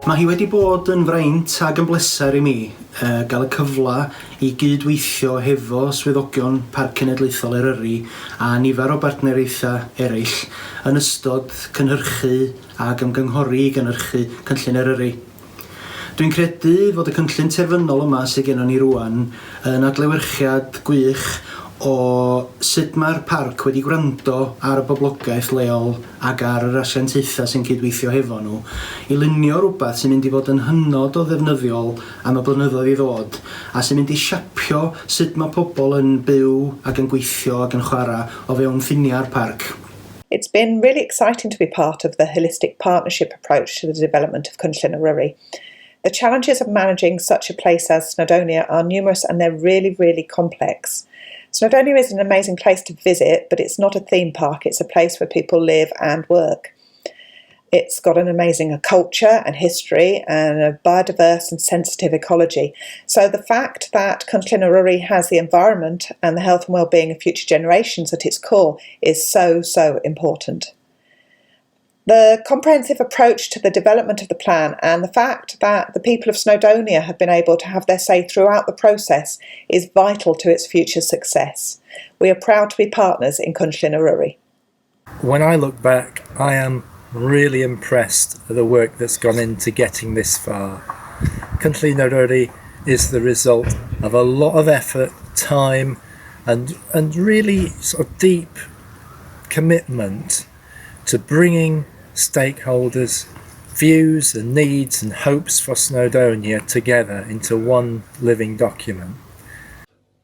Mae hi wedi bod yn fraint ag yn bleser I mi gael y cyfle I gydweithio hefo swyddogion Parc Cenedlaethol Eryri a nifer o bartneriaethau eraill yn ystod cynhyrchu ag ymgynghori I gynhyrchu cynllun Eryri. Dwi'n credu fod y cynllun terfynol yma sydd gennym ni rwan yn adlewyrchiad gwych o sut mae'r parc wedi gwrando ar y boblogaeth leol ac ar yr asiantaethau sy'n cydweithio hefo nhw I lunio rhywbeth sy'n mynd I fod yn hynod o ddefnyddiol am y blynyddoedd I ddod a sy'n mynd I siapio sut mae pobl yn byw ac yn gweithio ac yn chwarae o fewn ffiniau'r parc. It's been really exciting to be part of the holistic partnership approach to the development of Cynllun Eryri. The challenges of managing such a place as Snowdonia are numerous and they're really, really complex. Snowdonia is an amazing place to visit, but it's not a theme park, it's a place where people live and work. It's got an amazing culture and history and a biodiverse and sensitive ecology. So the fact that Cynllun Eryri has the environment and the health and well-being of future generations at its core is so, so important. The comprehensive approach to the development of the plan and the fact that the people of Snowdonia have been able to have their say throughout the process is vital to its future success. We are proud to be partners in Cynllun Eryri. When I look back, I am really impressed with the work that's gone into getting this far. Cynllun Eryri is the result of a lot of effort, time and really sort of deep commitment to bringing stakeholders' views and needs and hopes for Snowdonia together into one living document.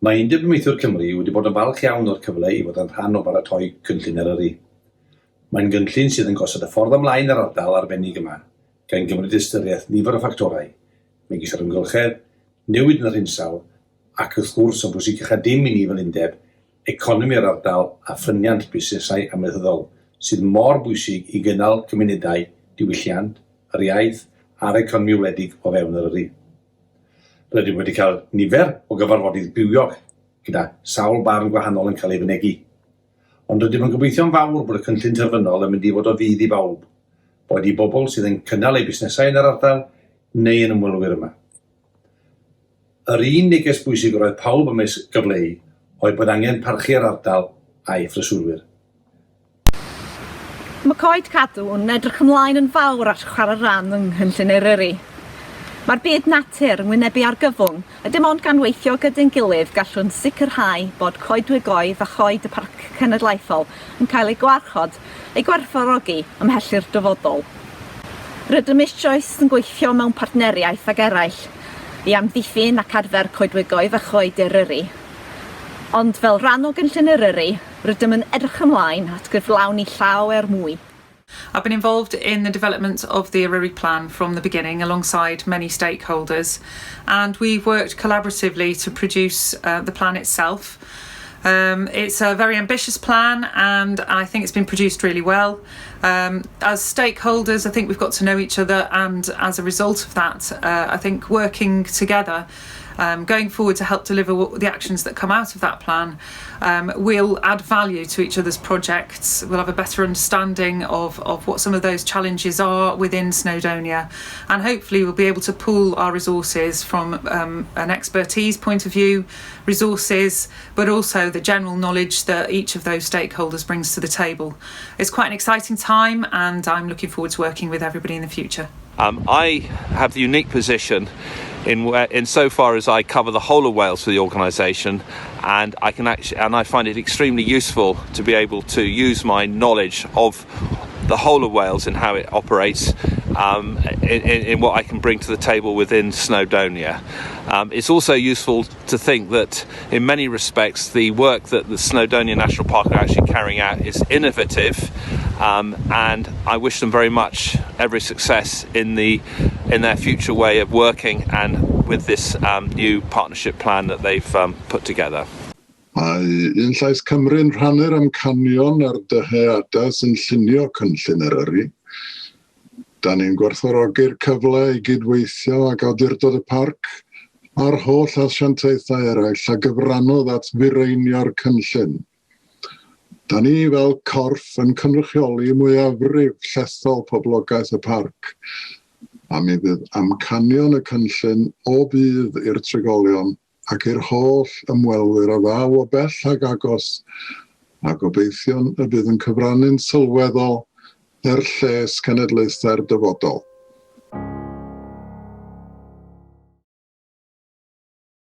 Mae Undeb Ymwithwyr Cymru wedi bod yn falch iawn o'r cyfle I fod yn rhan o baratoi Cynllun Eryri. Mae'n gynllun sydd yn gosod y ffordd ymlaen yr ardal arbennig yma, gan gymryd ystyriaeth nifer o ffactorau, megis yr ymgylchedd, newid yn yr hinsawdd, ac wrth gwrs o bwysicach a dim I ni fel undeb, economi'r ardal a ffyniant busnesau amaethyddol, sydd mor bwysig I gynnal cymunedau, diwylliant, yr iaith a'r economi wledig o fewn Eryri. Rydym wedi cael nifer o gyfarfodydd bywiog gyda sawl barn gwahanol yn cael ei fynegu. Ond rydym yn gobeithio'n fawr bod y cynllun terfynol yn mynd I fod o fydd I bawb, boed I bobl sydd yn cynnal eu busnesau yn yr ardal neu yn ymwelwyr yma. Yr un neges bwysig roedd pawb yn gyfleu oedd bod angen parchu'r ardal a'i phryswrwyr. Mae Coed Cadw yn edrych ymlaen yn fawr at chwarae rhan yng Cynllun Eryri. Mae'r byd natur yn wynebu ar gyfwng a dim ond gan weithio gyda'n gilydd gallwn sicrhau bod coedwigoedd a choed y Parc Cenedlaethol yn cael ei gwarchod ei gwerthfawrogi ymhelli'r dyfodol. Rydym eisoes yn gweithio mewn partneriaeth ag eraill I amddiffyn ac adfer coedwigoedd a choed Eryri. Ond fel rhan o Cynllun Eryri, rydym yn edrych ymlaen at gyflawni llawer mwy. I've been involved in the development of the Eryri plan from the beginning alongside many stakeholders, and we've worked collaboratively to produce the plan itself. It's a very ambitious plan and I think it's been produced really well. As stakeholders, I think we've got to know each other, and as a result of that, I think working together going forward to help deliver the actions that come out of that plan will add value to each other's projects. We'll have a better understanding of what some of those challenges are within Snowdonia, and hopefully we'll be able to pool our resources from an expertise point of view, resources, but also the general knowledge that each of those stakeholders brings to the table. It's quite an exciting time and I'm looking forward to working with everybody in the future. I have the unique position in so far as I cover the whole of Wales for the organisation, and I find it extremely useful to be able to use my knowledge of the whole of Wales and how it operates in what I can bring to the table within Snowdonia. It's also useful to think that in many respects the work that the Snowdonia National Park are actually carrying out is innovative, and I wish them very much every success in their future way of working and with this new partnership plan that they've put together. Mae Un Llais Cymru'n rhannu'r amcanion ar dyheadau sy'n llunio Cynllun Eryri. Da ni'n gwerthfawrogi'r cyfle I gydweithio ag awdurdod y parc a'r holl asiantaethau eraill a gyfrannodd at fireinio'r cynllun. Da ni fel corff yn cynrychioli mwyafrif llethol poblogaeth y parc a mi fydd amcanion y cynllun o bydd i'r trigolion ac i'r holl ymwelwyr o ddaw o bell ag agos, a gobeithio'n y bydd yn cyfrannu'n sylweddol i'r lles cenedlaethau'r dyfodol.